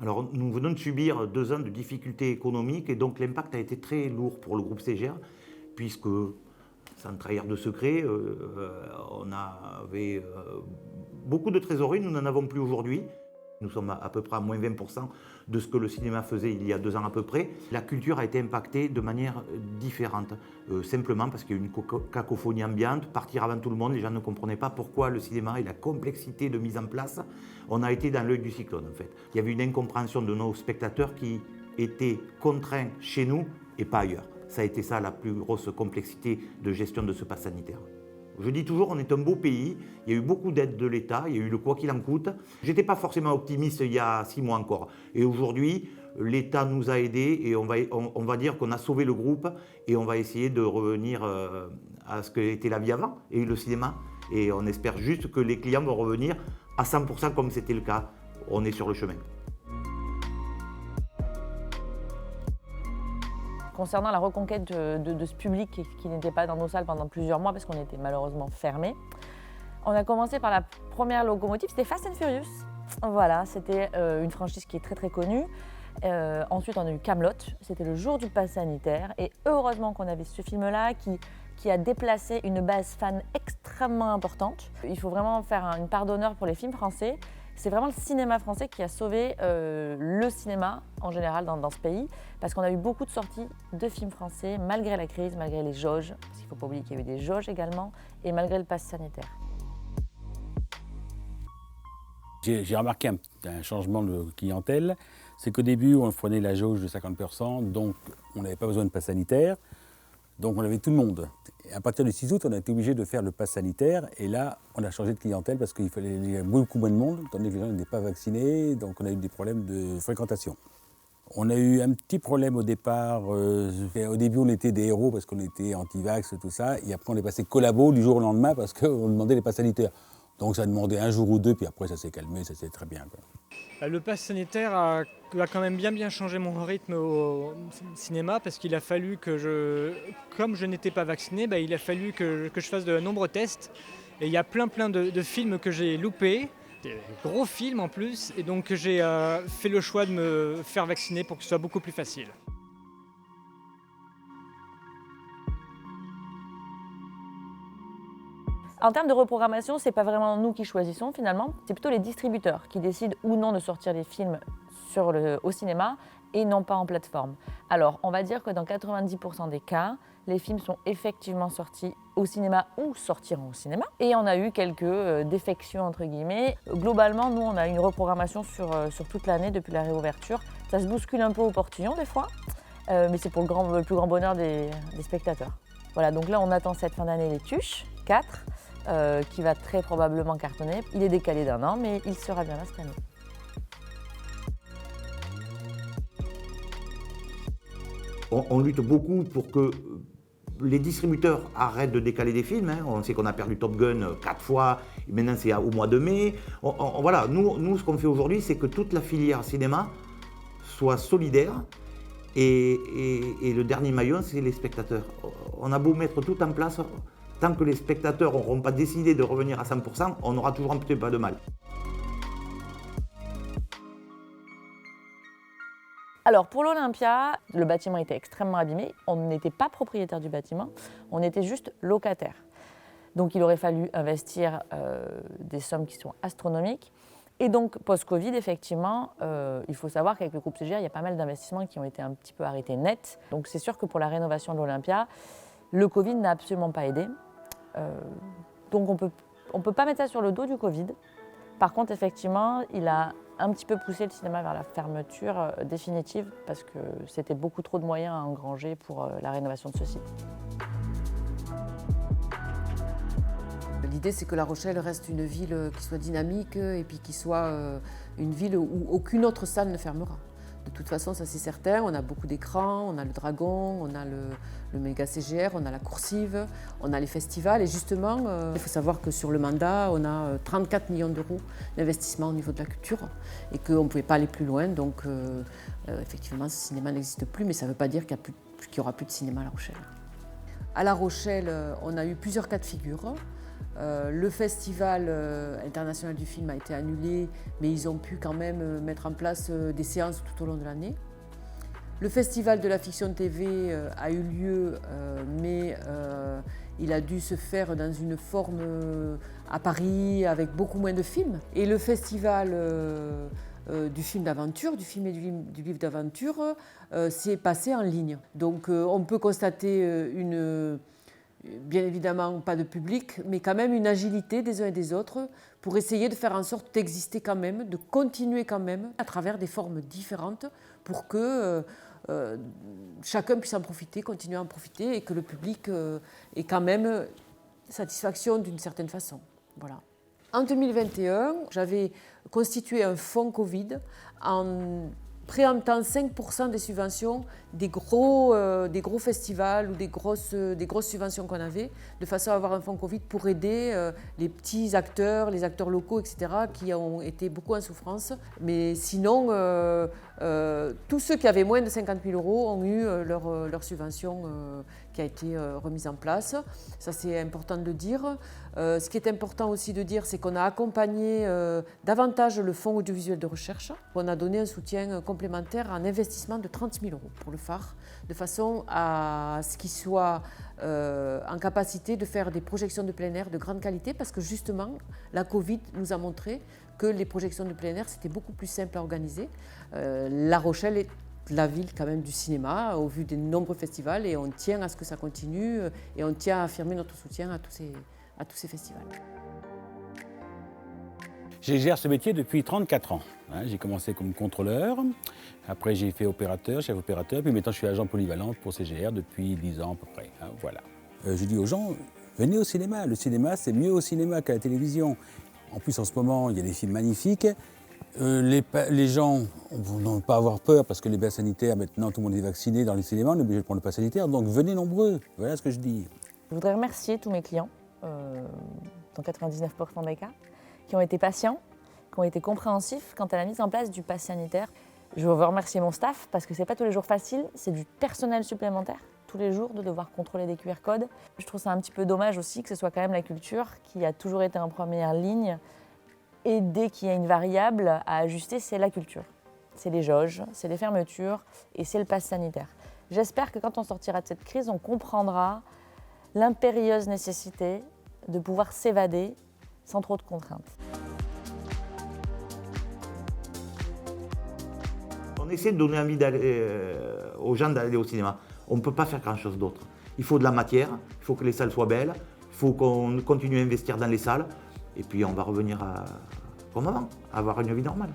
Alors, nous venons de subir 2 ans de difficultés économiques et donc l'impact a été très lourd pour le groupe Ségère, puisque, sans trahir de secret, on avait beaucoup de trésorerie, nous n'en avons plus aujourd'hui. Nous sommes à peu près à moins 20% de ce que le cinéma faisait il y a 2 ans à peu près. La culture a été impactée de manière différente, simplement parce qu'il y a eu une cacophonie ambiante, partir avant tout le monde, les gens ne comprenaient pas pourquoi le cinéma et la complexité de mise en place, on a été dans l'œil du cyclone en fait. Il y avait une incompréhension de nos spectateurs qui étaient contraints chez nous et pas ailleurs. Ça a été ça la plus grosse complexité de gestion de ce pass sanitaire. Je dis toujours, on est un beau pays, il y a eu beaucoup d'aides de l'État, il y a eu le quoi qu'il en coûte. J'étais pas forcément optimiste il y a 6 mois encore. Et aujourd'hui, l'État nous a aidés et on va dire qu'on a sauvé le groupe et on va essayer de revenir à ce qu'était la vie avant et le cinéma. Et on espère juste que les clients vont revenir à 100% comme c'était le cas. On est sur le chemin. Concernant la reconquête de ce public qui n'était pas dans nos salles pendant plusieurs mois parce qu'on était malheureusement fermés, on a commencé par la première locomotive, c'était Fast and Furious. Voilà, c'était une franchise qui est très très connue. Ensuite, on a eu Kaamelott, c'était le jour du pass sanitaire. Et heureusement qu'on avait ce film-là qui a déplacé une base fan extrêmement importante. Il faut vraiment faire une part d'honneur pour les films français. C'est vraiment le cinéma français qui a sauvé le cinéma en général dans ce pays, parce qu'on a eu beaucoup de sorties de films français, malgré la crise, malgré les jauges, parce qu'il ne faut pas oublier qu'il y a eu des jauges également, et malgré le pass sanitaire. J'ai remarqué un changement de clientèle, c'est qu'au début, on prenait la jauge de 50%, donc on n'avait pas besoin de pass sanitaire, donc on avait tout le monde. Et à partir du 6 août, on a été obligé de faire le pass sanitaire, et là, on a changé de clientèle parce qu'il y avait beaucoup moins de monde, tandis que les gens n'étaient pas vaccinés, donc on a eu des problèmes de fréquentation. On a eu un petit problème au départ. Au début, on était des héros parce qu'on était anti-vax, tout ça, et après, on est passé collabo du jour au lendemain parce qu'on demandait les passes sanitaires. Donc ça a demandé un jour ou deux, puis après ça s'est calmé, ça s'est très bien, quoi. Le pass sanitaire a quand même bien changé mon rythme au cinéma parce qu'il a fallu comme je n'étais pas vacciné, il a fallu que je fasse de nombreux tests. Et il y a plein de films que j'ai loupés, des gros films en plus, et donc j'ai fait le choix de me faire vacciner pour que ce soit beaucoup plus facile. En termes de reprogrammation, ce n'est pas vraiment nous qui choisissons finalement, c'est plutôt les distributeurs qui décident ou non de sortir les films au cinéma et non pas en plateforme. Alors, on va dire que dans 90% des cas, les films sont effectivement sortis au cinéma ou sortiront au cinéma. Et on a eu quelques défections entre guillemets. Globalement, nous, on a une reprogrammation sur toute l'année depuis la réouverture. Ça se bouscule un peu au portillon des fois, mais c'est pour le plus grand bonheur des spectateurs. Voilà, donc là, on attend cette fin d'année les Tuches 4. Qui va très probablement cartonner. Il est décalé d'1 an, mais il sera bien là cette année. On lutte beaucoup pour que les distributeurs arrêtent de décaler des films. On sait qu'on a perdu Top Gun 4 fois, et maintenant c'est au mois de mai. Voilà, nous, ce qu'on fait aujourd'hui, c'est que toute la filière cinéma soit solidaire. Et le dernier maillon, c'est les spectateurs. On a beau mettre tout en place, tant que les spectateurs n'auront pas décidé de revenir à 100%, on aura toujours un petit peu de mal. Alors pour l'Olympia, le bâtiment était extrêmement abîmé. On n'était pas propriétaire du bâtiment, on était juste locataire. Donc il aurait fallu investir des sommes qui sont astronomiques. Et donc post-Covid, effectivement, il faut savoir qu'avec le groupe Ségère, il y a pas mal d'investissements qui ont été un petit peu arrêtés net. Donc c'est sûr que pour la rénovation de l'Olympia, le Covid n'a absolument pas aidé. Donc on peut pas mettre ça sur le dos du Covid. Par contre, effectivement, il a un petit peu poussé le cinéma vers la fermeture définitive parce que c'était beaucoup trop de moyens à engranger pour la rénovation de ce site. L'idée, c'est que La Rochelle reste une ville qui soit dynamique et puis qui soit une ville où aucune autre salle ne fermera. De toute façon, ça c'est certain, on a beaucoup d'écrans, on a le Dragon, on a le Méga CGR, on a la Coursive, on a les festivals. Et justement, il faut savoir que sur le mandat, on a 34 millions d'euros d'investissement au niveau de la culture et qu'on ne pouvait pas aller plus loin. Donc, effectivement, ce cinéma n'existe plus, mais ça ne veut pas dire qu'il n'y aura plus de cinéma à La Rochelle. À La Rochelle, on a eu plusieurs cas de figure. Le festival international du film a été annulé, mais ils ont pu quand même mettre en place des séances tout au long de l'année. Le festival de la fiction TV a eu lieu, mais il a dû se faire dans une forme à Paris avec beaucoup moins de films. Et le festival du film d'aventure, du film et du livre d'aventure, s'est passé en ligne. Donc on peut constater bien évidemment pas de public, mais quand même une agilité des uns et des autres pour essayer de faire en sorte d'exister quand même, de continuer quand même à travers des formes différentes pour que chacun puisse en profiter, continuer à en profiter et que le public ait quand même satisfaction d'une certaine façon. Voilà. En 2021, j'avais constitué un fonds Covid en préemptant 5% des subventions des gros festivals ou des grosses subventions qu'on avait, de façon à avoir un fonds Covid pour aider les petits acteurs, les acteurs locaux, etc., qui ont été beaucoup en souffrance. Mais sinon, tous ceux qui avaient moins de 50 000 € ont eu leur subvention qui a été remise en place. Ça, c'est important de le dire. Ce qui est important aussi de dire, c'est qu'on a accompagné davantage le fonds audiovisuel de recherche. On a donné un soutien complémentaire en investissement de 30 000 € pour le phare, de façon à ce qu'il soit en capacité de faire des projections de plein air de grande qualité, parce que justement, la Covid nous a montré que les projections de plein air, c'était beaucoup plus simple à organiser. La Rochelle est la ville quand même du cinéma, au vu des nombreux festivals, et on tient à ce que ça continue, et on tient à affirmer notre soutien à tous ces festivals. Je gère ce métier depuis 34 ans. J'ai commencé comme contrôleur, après j'ai fait opérateur, chef opérateur, puis maintenant je suis agent polyvalent pour CGR depuis 10 ans à peu près. Voilà. Je dis aux gens, venez au cinéma. Le cinéma, c'est mieux au cinéma qu'à la télévision. En plus, en ce moment, il y a des films magnifiques. Les gens n'ont pas à avoir peur parce que les passes sanitaires, maintenant tout le monde est vacciné dans les cinémas, on est obligé de prendre le pass sanitaire, donc venez nombreux. Voilà ce que je dis. Je voudrais remercier tous mes clients, dans 99% des cas, qui ont été patients, qui ont été compréhensifs quant à la mise en place du pass sanitaire. Je veux remercier mon staff parce que c'est pas tous les jours facile, c'est du personnel supplémentaire, tous les jours de devoir contrôler des QR codes. Je trouve ça un petit peu dommage aussi que ce soit quand même la culture qui a toujours été en première ligne. Et dès qu'il y a une variable à ajuster, c'est la culture. C'est les jauges, c'est les fermetures et c'est le pass sanitaire. J'espère que quand on sortira de cette crise, on comprendra l'impérieuse nécessité de pouvoir s'évader sans trop de contraintes. On essaie de donner envie aux gens d'aller au cinéma. On ne peut pas faire grand-chose d'autre. Il faut de la matière, il faut que les salles soient belles, il faut qu'on continue à investir dans les salles. Et puis on va revenir comme avant, à avoir une vie normale.